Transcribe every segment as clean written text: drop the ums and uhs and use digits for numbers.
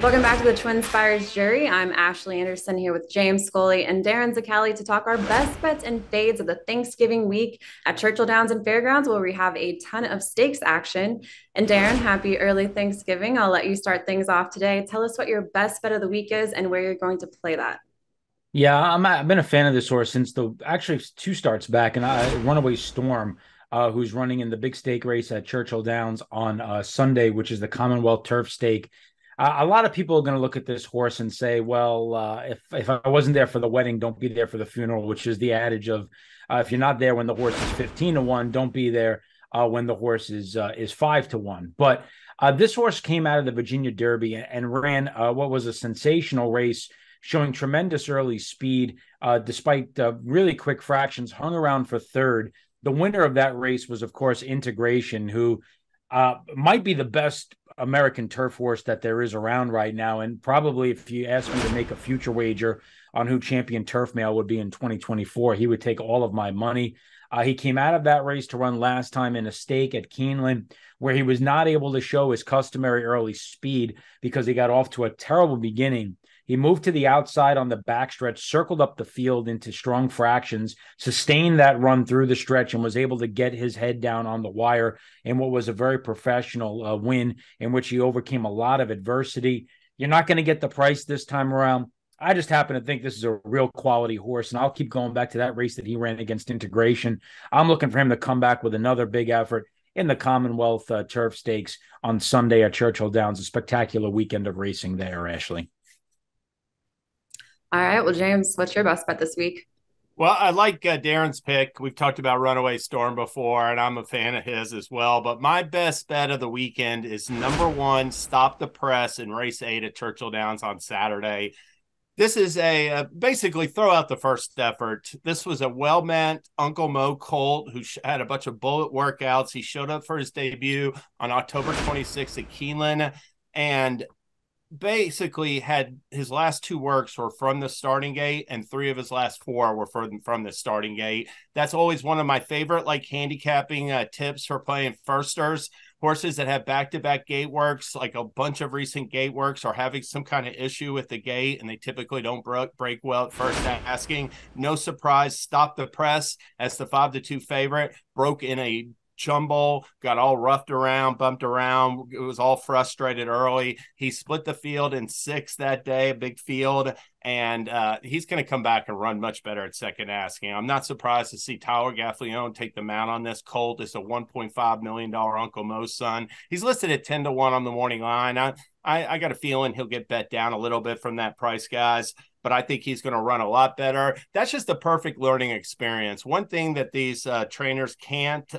Welcome back to the TwinSpires Jury. I'm Ashley Anderson here with James Scully and Darin Zoccali to talk our best bets and fades of the Thanksgiving week at Churchill Downs and Fairgrounds, where we have a ton of stakes action. And Darin, happy early Thanksgiving. I'll let you start things off today. Tell us what your best bet of the week is and where you're going to play that. Yeah, I've been a fan of this horse since the actually two starts back, and Runaway Storm, who's running in the big stake race at Churchill Downs on Sunday, which is the Commonwealth Turf Stake. A lot of people are going to look at this horse and say, well, if I wasn't there for the wedding, don't be there for the funeral, which is the adage of if you're not there when the horse is 15-1, don't be there when the horse is 5-1. But this horse came out of the Virginia Derby and ran what was a sensational race, showing tremendous early speed despite really quick fractions, hung around for third. The winner of that race was, of course, Integration, who might be the best American turf horse that there is around right now. And probably if you ask me to make a future wager on who champion turf male would be in 2024, he would take all of my money. He came out of that race to run last time in a stake at Keeneland, where he was not able to show his customary early speed because he got off to a terrible beginning. He moved to the outside on the backstretch, circled up the field into strong fractions, sustained that run through the stretch, and was able to get his head down on the wire in what was a very professional win in which he overcame a lot of adversity. You're not going to get the price this time around. I just happen to think this is a real quality horse, and I'll keep going back to that race that he ran against Integration. I'm looking for him to come back with another big effort in the Commonwealth Turf Stakes on Sunday at Churchill Downs. A spectacular weekend of racing there, Ashley. All right. Well, James, what's your best bet this week? Well, I like Darin's pick. We've talked about Runaway Storm before, and I'm a fan of his as well. But my best bet of the weekend is number one, Stop the Press in race 8 at Churchill Downs on Saturday. This is a basically throw out the first effort. This was a well-meant Uncle Mo colt who had a bunch of bullet workouts. He showed up for his debut on October 26th at Keeneland, and basically had his last 2 works were from the starting gate, and 3 of his last 4 were from the starting gate. That's always one of my favorite handicapping tips for playing firsters. Horses that have back-to-back gate works, like a bunch of recent gate works, are having some kind of issue with the gate, and they typically don't break well at first asking. No surprise, Stop the Press as the 5-2 favorite, broke in a jumble, got all roughed around, bumped around. It was all frustrated early. He split the field in 6 that day, a big field, and he's going to come back and run much better at second asking. I'm not surprised to see Tyler Gaffalione take the mount on this colt. It's a $1.5 million Uncle Mo's son. He's listed at 10-1 on the morning line. I got a feeling he'll get bet down a little bit from that price, guys, but I think he's going to run a lot better. That's just the perfect learning experience. One thing that these trainers can't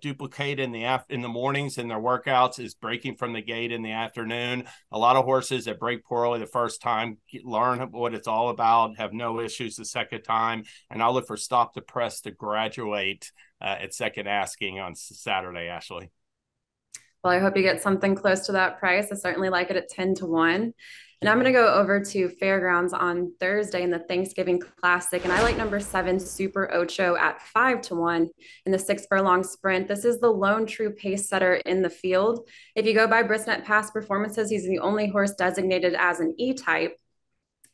duplicate in the mornings in their workouts is breaking from the gate in the afternoon. A lot of horses that break poorly the first time learn what it's all about, have no issues the second time, and I'll look for Stop the Press to graduate at second asking on Saturday, Ashley. Well, I hope you get something close to that price. I certainly like it at 10-1. And I'm going to go over to Fairgrounds on Thursday in the Thanksgiving Classic. And I like number 7, Super Ocho, at 5-1 in the 6 furlong sprint. This is the lone true pace setter in the field. If you go by Brisnet past performances, he's the only horse designated as an E-type.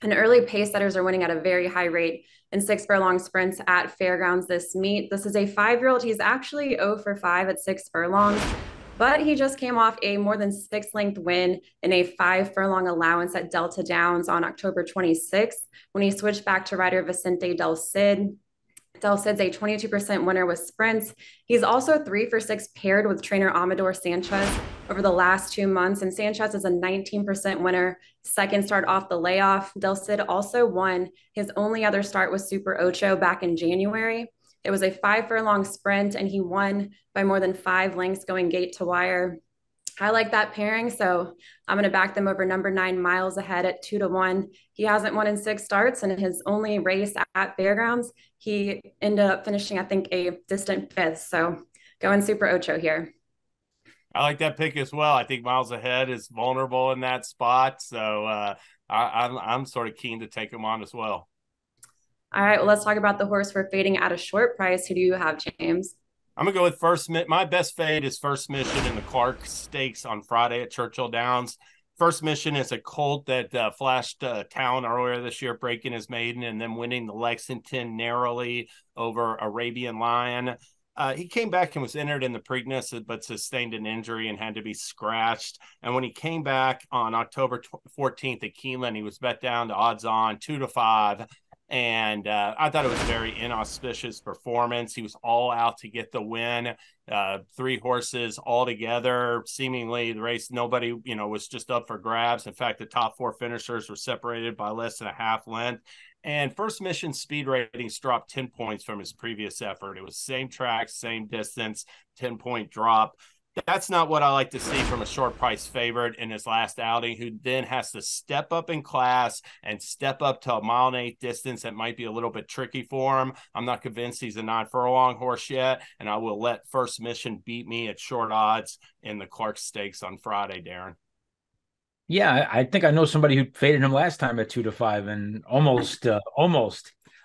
And early pace setters are winning at a very high rate in 6 furlong sprints at Fairgrounds this meet. This is a 5-year-old. He's actually 0 for 5 at 6 furlongs. But he just came off a more than 6-length win in a 5 furlong allowance at Delta Downs on October 26th when he switched back to rider Vicente Del Cid. Del Cid's a 22% winner with sprints. He's also 3 for 6 paired with trainer Amador Sanchez over the last 2 months. And Sanchez is a 19% winner, second start off the layoff. Del Cid also won. His only other start was Super Ocho back in January. It was a 5 furlong sprint, and he won by more than 5 lengths going gate to wire. I like that pairing, so I'm going to back them over number 9, Miles Ahead, at 2-1. He hasn't won in 6 starts, and in his only race at Fairgrounds, he ended up finishing, I think, a distant 5th. So going Super Ocho here. I like that pick as well. I think Miles Ahead is vulnerable in that spot, so I'm sort of keen to take him on as well. All right, well, let's talk about the horse we're fading at a short price. Who do you have, James? I'm going to go with my best fade is First Mission in the Clark Stakes on Friday at Churchill Downs. First Mission is a colt that flashed town earlier this year, breaking his maiden and then winning the Lexington narrowly over Arabian Lion. He came back and was entered in the Preakness, but sustained an injury and had to be scratched. And when he came back on October 14th at Keeneland, he was bet down to odds on 2-5. And I thought it was a very inauspicious performance. He was all out to get the win. 3 horses all together. Seemingly the race, nobody, was just up for grabs. In fact, the top 4 finishers were separated by less than a half length. And First Mission speed ratings dropped 10 points from his previous effort. It was same track, same distance, 10-point drop. That's not what I like to see from a short price favorite in his last outing, who then has to step up in class and step up to a 1.8 distance that might be a little bit tricky for him. I'm not convinced he's a 9-furlong horse yet, and I will let First Mission beat me at short odds in the Clark Stakes on Friday, Darin. Yeah, I think I know somebody who faded him last time at 2-5 and almost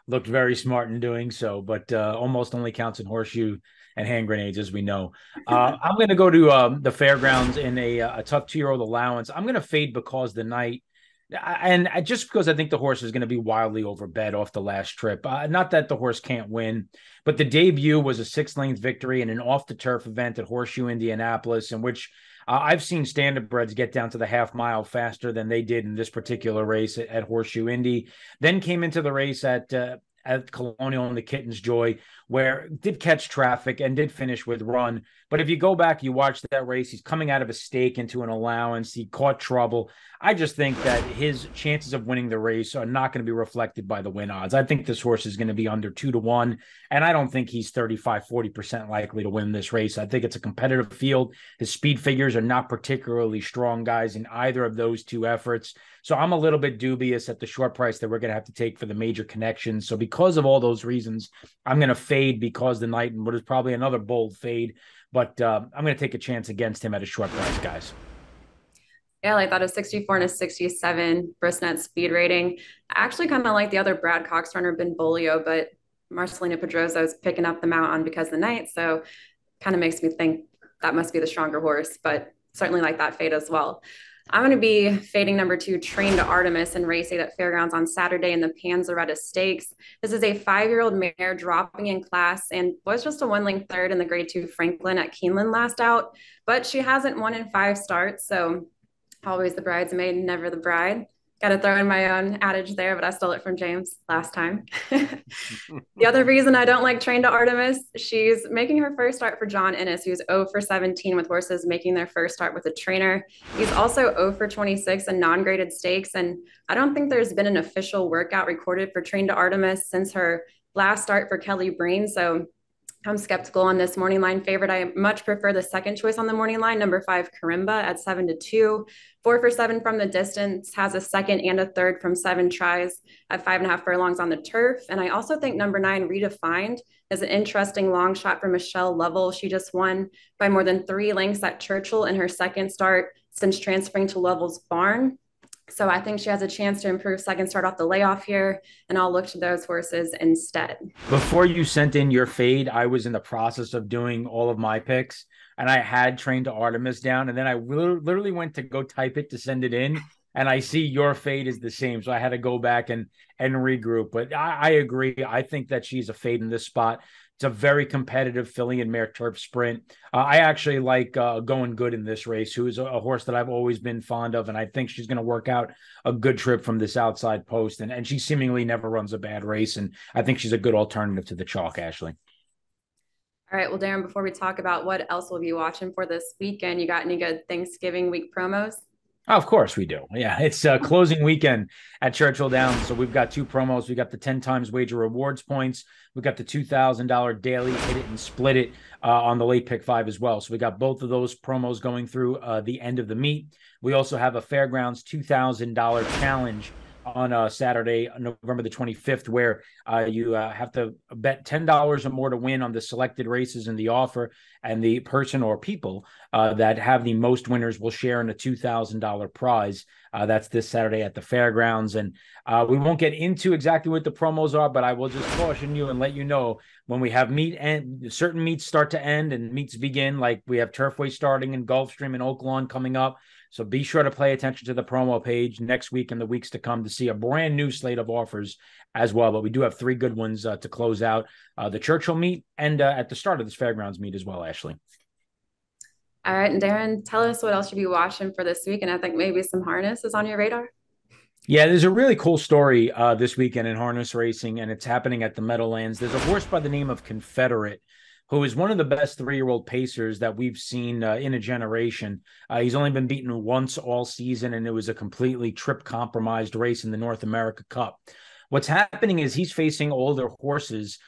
looked very smart in doing so, but almost only counts in horseshoe and hand grenades, as we know. I'm going to go to the fairgrounds in a tough 2-year-old allowance. I'm going to fade Because the Night. And just because I think the horse is going to be wildly overbet off the last trip. Not that the horse can't win, but the debut was a 6-length victory in an off-the-turf event at Horseshoe Indianapolis, in which I've seen standardbreds get down to the half mile faster than they did in this particular race at Horseshoe Indy. Then came into the race at Colonial and the Kitten's Joy, where did catch traffic and did finish with run. But if you go back, you watch that race, he's coming out of a stake into an allowance. He caught trouble. I just think that his chances of winning the race are not going to be reflected by the win odds. I think this horse is going to be under 2-1, and I don't think he's 35-40% likely to win this race. I think it's a competitive field. His speed figures are not particularly strong, guys, in either of those 2 efforts. So I'm a little bit dubious at the short price that we're going to have to take for the major connections. So because of all those reasons, I'm going to fade Because the Night, and what is probably another bold fade. But I'm going to take a chance against him at a short price, guys. Yeah, like that a 64 and a 67 Brisnet speed rating. I actually kind of like the other Brad Cox runner, Benvolio, but Marcelina Pedrosa is picking up the mount on Because the Night. So kind of makes me think that must be the stronger horse, but certainly like that fade as well. I'm going to be fading number 2, Train to Artemis, in race 8 at Fairgrounds on Saturday in the Panzeretta Stakes. This is a 5-year-old mare dropping in class and was just a 1-length third in the Grade 2 Franklin at Keeneland last out, but she hasn't won in 5 starts. So always the bridesmaid, never the bride. Got to throw in my own adage there, but I stole it from James last time. The other reason I don't like Train to Artemis, she's making her first start for John Ennis, who's 0 for 17 with horses making their first start with a trainer. He's also 0 for 26 in non-graded stakes, and I don't think there's been an official workout recorded for Train to Artemis since her last start for Kelly Breen, so I'm skeptical on this morning line favorite. I much prefer the second choice on the morning line, number 5, Karimba at 7-2. 4 for 7 from the distance, has a second and a third from 7 tries at 5.5 furlongs on the turf. And I also think number 9, Redefined, is an interesting long shot for Michelle Lovell. She just won by more than 3 lengths at Churchill in her second start since transferring to Lovell's barn. So I think she has a chance to improve second start off the layoff here, and I'll look to those horses instead. Before you sent in your fade, I was in the process of doing all of my picks, and I had Train to Artemis down, and then I literally went to go type it to send it in, and I see your fade is the same, so I had to go back and regroup. But I agree. I think that she's a fade in this spot. It's a very competitive filly and mare turf sprint. I actually like Going Good in this race, who is a horse that I've always been fond of, and I think she's going to work out a good trip from this outside post, and she seemingly never runs a bad race, and I think she's a good alternative to the chalk, Ashley. All right, well, Darin, before we talk about what else we'll be watching for this weekend, you got any good Thanksgiving week promos? Oh, of course we do. Yeah, it's closing weekend at Churchill Downs. So we've got 2 promos. We got the 10 times wager rewards points. We've got the $2,000 daily hit it and split it on the late pick 5 as well. So we got both of those promos going through the end of the meet. We also have a Fairgrounds $2,000 challenge on Saturday, November the 25th, where you have to bet $10 or more to win on the selected races in the offer. and the person or people that have the most winners will share in a $2,000 prize. That's this Saturday at the fairgrounds. And we won't get into exactly what the promos are, but I will just caution you and let you know when we have meet and certain meets start to end and meets begin, like we have Turfway starting in Gulfstream and Oak Lawn coming up. So be sure to pay attention to the promo page next week and the weeks to come to see a brand new slate of offers as well. But we do have 3 good ones to close out the Churchill meet and at the start of this fairgrounds meet as well, Ashley. All right, and Darin, tell us what else you'll be watching for this week. And I think maybe some harness is on your radar. Yeah, there's a really cool story this weekend in harness racing, and it's happening at the Meadowlands. There's a horse by the name of Confederate, who is one of the best 3-year-old pacers that we've seen in a generation. He's only been beaten once all season, and it was a completely trip-compromised race in the North America Cup. What's happening is he's facing older horses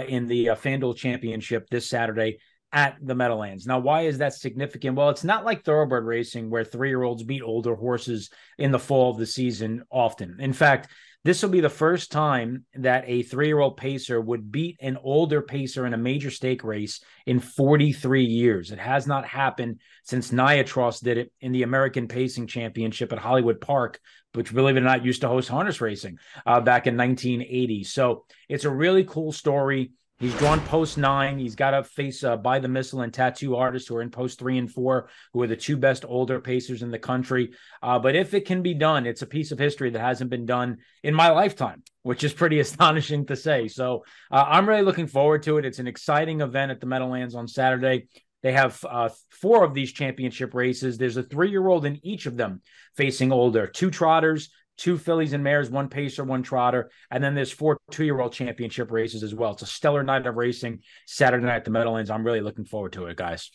in the FanDuel Championship this Saturday at the Meadowlands. Now, why is that significant? Well, it's not like thoroughbred racing where 3-year-olds beat older horses in the fall of the season often. In fact, this will be the first time that a 3-year-old pacer would beat an older pacer in a major stake race in 43 years. It has not happened since Niatros did it in the American Pacing Championship at Hollywood Park, which, believe it or not, used to host harness racing back in 1980. So it's a really cool story. He's drawn post 9. He's got to face By the Missile and Tattoo Artists, who are in post 3 and 4, who are the 2 best older pacers in the country. But if it can be done, it's a piece of history that hasn't been done in my lifetime, which is pretty astonishing to say. So I'm really looking forward to it. It's an exciting event at the Meadowlands on Saturday. They have 4 of these championship races. There's a 3-year-old in each of them facing older, 2 trotters, 2 fillies and mares, 1 pacer, 1 trotter, and then there's 4 2-year-old championship races as well. It's a stellar night of racing Saturday night at the Meadowlands. I'm really looking forward to it, guys.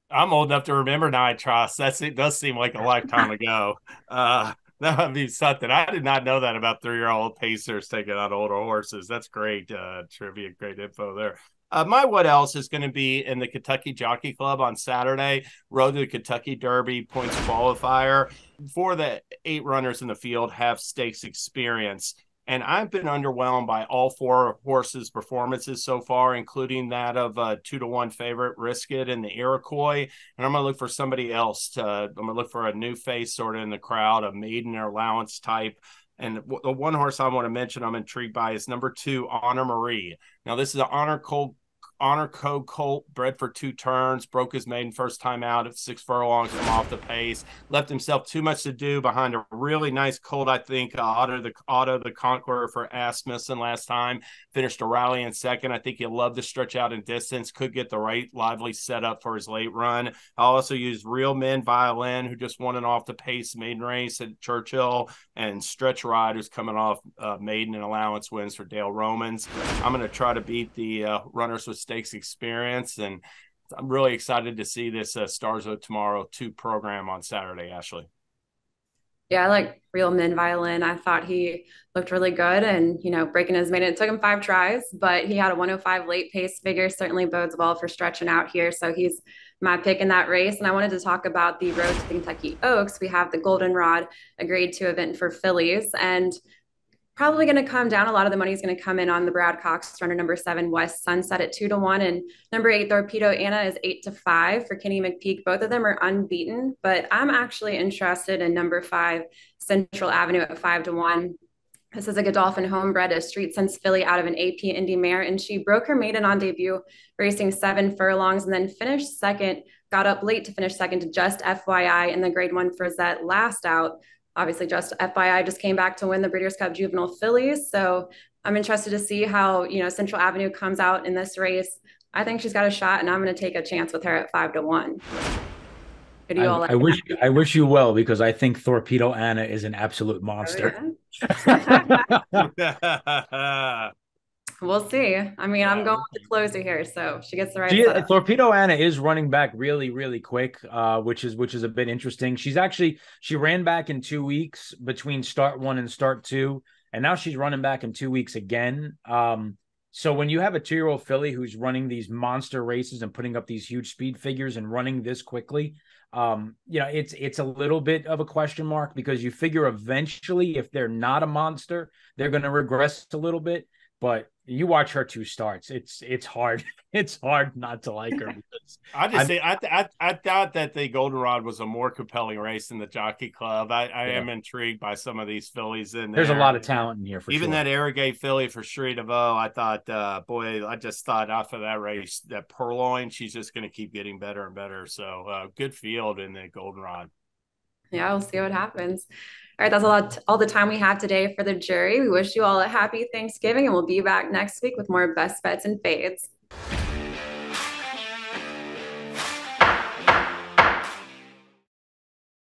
I'm old enough to remember Niatros. It does seem like a lifetime ago. That would be something. I did not know that about 3-year-old pacers taking out older horses. That's great trivia, great info there. My what else is going to be in the Kentucky Jockey Club on Saturday, Road to the Kentucky Derby points qualifier. 4 of the 8 runners in the field have stakes experience. And I've been underwhelmed by all 4 horses' performances so far, including that of 2-1 favorite Risk It and the Iroquois. And I'm going to look for somebody else. I'm going to look for a new face sort of in the crowd, a maiden or allowance type. And the one horse I want to mention I'm intrigued by is number 2, Honor Marie. Now, this is an Honor Code colt, bred for 2 turns, broke his maiden first time out at 6 furlongs from off the pace, left himself too much to do behind a really nice colt, I think, Otto the Conqueror for Asmussen last time, finished a rally in second. I think he'll love to stretch out in distance, could get the right lively setup for his late run. I'll also use Real Men Violin, who just won an off the pace maiden race at Churchill, and Stretch Ride, who's coming off maiden and allowance wins for Dale Romans. I'm going to try to beat the runners with stakes experience, and I'm really excited to see this Stars of Tomorrow 2 program on Saturday, Ashley. Yeah, I like Real Men Violin. I thought he looked really good and, breaking his maiden. It took him 5 tries, but he had a 105 late pace figure, certainly bodes well for stretching out here. So he's my pick in that race. And I wanted to talk about the Road to the Kentucky Oaks. We have the Goldenrod, a grade 2 event for fillies, and probably going to come down. A lot of the money is going to come in on the Brad Cox runner, number 7, West Sunset at 2-1. And number 8, Torpedo Anna, is 8-5 for Kenny McPeak. Both of them are unbeaten, but I'm actually interested in number 5, Central Avenue, at 5-1. This is a Godolphin homebred, a street sense filly out of an AP Indy mare, and she broke her maiden on debut, racing 7 furlongs, and then finished second, got up late to finish second to Just FYI in the grade 1 Frizette last out. Obviously, Just FYI just came back to win the Breeders' Cup Juvenile Fillies. So I'm interested to see how, Central Avenue comes out in this race. I think she's got a shot, and I'm going to take a chance with her at 5-1. Do you all like I wish you well, because I think Torpedo Anna is an absolute monster. Oh, yeah. We'll see. I mean, I'm going with the closer here, so she gets the right setup. Torpedo Anna is running back really, really quick, which is a bit interesting. She ran back in 2 weeks between start 1 and start 2, and now she's running back in 2 weeks again. So when you have a 2-year-old filly who's running these monster races and putting up these huge speed figures and running this quickly, it's a little bit of a question mark, because you figure eventually, if they're not a monster, they're going to regress a little bit. but you watch her 2 starts. It's hard. It's hard not to like her because I thought that the Goldenrod was a more compelling race than the Jockey Club. I am intrigued by some of these fillies in there. There's a lot of talent in here for even sure. that Arrogate filly for Cherie DeVoe. I thought, I just thought after that race, that Purloin, she's just going to keep getting better and better. So good field in the Goldenrod. Yeah, we'll see what happens. All right, that's all the time we have today for the jury. We wish you all a happy Thanksgiving, and we'll be back next week with more best bets and fades.